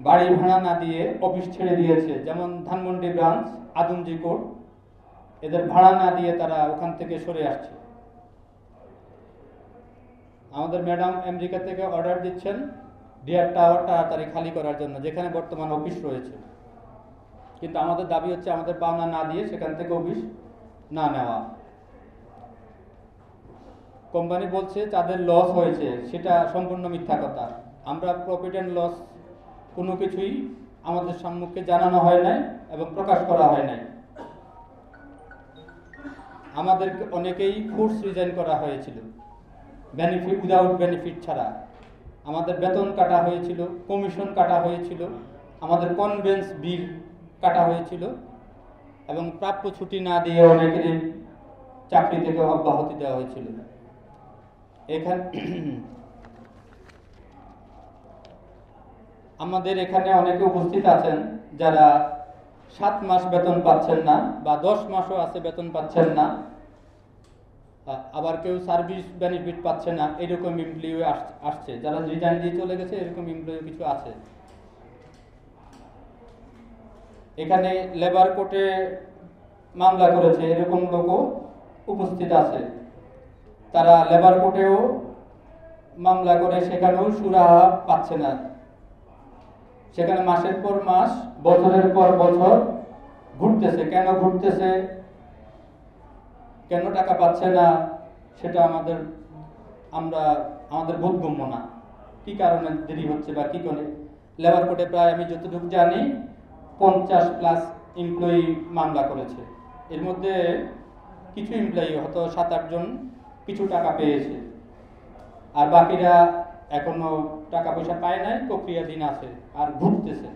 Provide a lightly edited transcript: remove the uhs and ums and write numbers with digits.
বাড়ি ভাড়া না দিয়ে অফিস ছেড়ে দিয়েছে, যেমন ধানমন্ডি ব্রাঞ্চ, আদমজি কোর্ট, এদের ভাড়া না দিয়ে তারা ওখান থেকে সরে আসছে। আমাদের ম্যাডাম আমেরিকা থেকে অর্ডার দিচ্ছেন ডিয়ার টাওয়ার তাড়াতাড়ি খালি করার জন্য, যেখানে বর্তমান অফিস রয়েছে। কিন্তু আমাদের দাবি হচ্ছে আমাদের পাওনা না দিয়ে সেখান থেকে অফিস না নেওয়া। কোম্পানি বলছে তাদের লস হয়েছে, সেটা সম্পূর্ণ মিথ্যা কথা। আমরা প্রফিট অ্যান্ড লস কোনো কিছুই আমাদের সম্মুখে জানানো হয় নাই এবং প্রকাশ করা হয় নাই। আমাদেরকে অনেকেই ফোর্স রিজাইন করা হয়েছিল, বেনিফিট উইদাউট বেনিফিট ছাড়া। আমাদের বেতন কাটা হয়েছিল, কমিশন কাটা হয়েছিল, আমাদের কনভেন্স বিল কাটা হয়েছিল এবং প্রাপ্য ছুটি না দিয়ে অনেকেরই চাকরি থেকে অব্যাহতি দেওয়া হয়েছিল। এখানে আমাদের এখানে অনেকে উপস্থিত আছেন যারা 7 মাস বেতন পাচ্ছেন না, বা 10 মাসও আছে বেতন পাচ্ছেন না, আবার কেউ সার্ভিস বেনিফিট পাচ্ছে না, এরকম এমপ্লয়ি আসছে। যারা রিজাইন দিয়ে চলে গেছে এরকম এমপ্লয়ি কিছু আছে। এখানে লেবার কোর্টে মামলা করেছে এরকম লোকও উপস্থিত আছে। তারা লেবার কোর্টেও মামলা করে সেখানেও সুরাহা পাচ্ছে না। সেখানে মাসের পর মাস, বছরের পর বছর ঘুরতেছে। কেন ঘুরতেছে, কেন টাকা পাচ্ছে না, সেটা আমাদের বোধগম্য না। কি কারণে দেরি হচ্ছে বা কি করে। লেবার কোর্টে প্রায় আমি যতটুকু জানি 50+ এমপ্লয়ি মামলা করেছে। এর মধ্যে কিছু এমপ্লয়ি হয়তো 7-8 জন কিছু টাকা পেয়েছে, আর বাকিরা এখনো টাকা পয়সা পায় নাই, প্রক্রিয়াধীন আছে আর ঘুরতেছে।